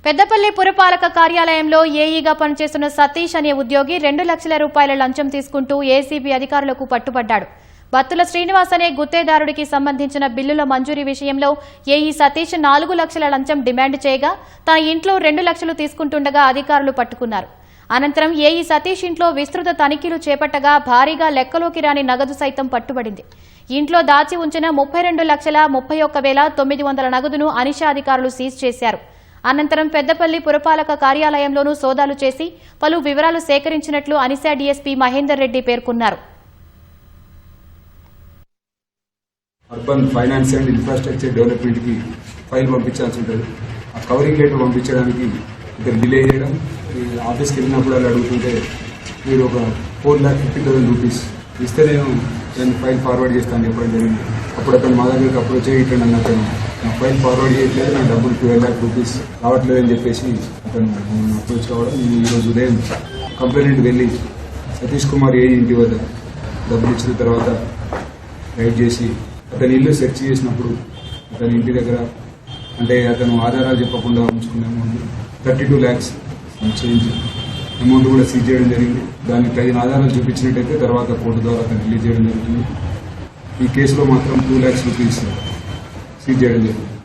పెద్దపల్లి పురపాలక కార్యాలయంలో ఏఈగా పనిచేస్తున్న సతీష్ అనే ఉద్యోగి 2 లక్షల రూపాయల లంచం తీసుకుంటూ ఏసీబీ అధికారులకు పట్టుబడ్డాడు. బత్తుల శ్రీనివాస్ అనే గుత్తేదారుడికి సంబంధించిన బిల్లుల మంజూరీ విషయంలో ఏఈ సతీష్ 4 లక్షల లంచం డిమాండ్ చేయగా తన ఇంట్లో 2 లక్షలు తీసుకుంటుండగా అధికారులు పట్టుకున్నారు. అనంతరం ఏఈ సతీష్ ఇంట్లో విస్తృత తనిఖీలు చేపట్టగా భారీగా లెక్కలోకి రాని నగదు సైతం పట్టుబడింది. ఇంట్లో దాచి ఉంచిన 32,31,900 నగదును అనిషా అధికారులు సీజ్ చేశారు. అనంతరం పెద్దపల్లి పురపాలక కార్యాలయంలోనూ సోదాలు చేసి పలు వివరాలు సేకరించినట్లు అనిషా డీఎస్పీ మహేందర్ రెడ్డి పేర్కొన్నారు. Urban finance and infrastructure development కి ఫైల్ పంపించాల్సి ఉంటుంది. ఆ కవరింగ్ లెటర్ పంపించడానికి ఇద్దరు డిలే చేయడం, ఆఫీస్కి వెళ్ళినప్పుడు వాళ్ళు అడుగుతుంటే మీరు ఒక 4,50,000 రూపీస్ ఇస్తే నేను ఫైల్ ఫార్వర్డ్ చేస్తాను చెప్పడం జరిగింది. అప్పుడు అతను మా దగ్గరికి అప్రోచ్ అయ్యి ఇట్లా నన్ను అతను నా ఫైల్ ఫార్వర్డ్ చేయట్లేదు, నా డబ్బులు 12 lakh రూపీస్ రావట్లేదని చెప్పేసి అతను అప్రోచ్ కావడం. ఈరోజు ఉదయం కంప్లైంట్ వెళ్ళి సతీష్ కుమార్ ఏ ఇంటి వద్ద డబ్బులు ఇచ్చిన తర్వాత రైడ్ చేసి అతని ఇల్లు సెర్చ్ చేసినప్పుడు అతని ఇంటి దగ్గర అంటే అతను ఆధారాలు చెప్పకుండా ఉంచుకున్న అమౌంట్ 32 lakhs చేంజ్ అమౌంట్ కూడా సీజ్ చేయడం జరిగింది. దానికి తగిన ఆధారాలు చూపించినట్టయితే తర్వాత కోర్టు ద్వారా అతను రిలీజ్ చేయడం జరుగుతుంది. ఈ కేసులో మాత్రం 2 lakhs రూపీస్ సీజ్ చేయడం జరిగింది.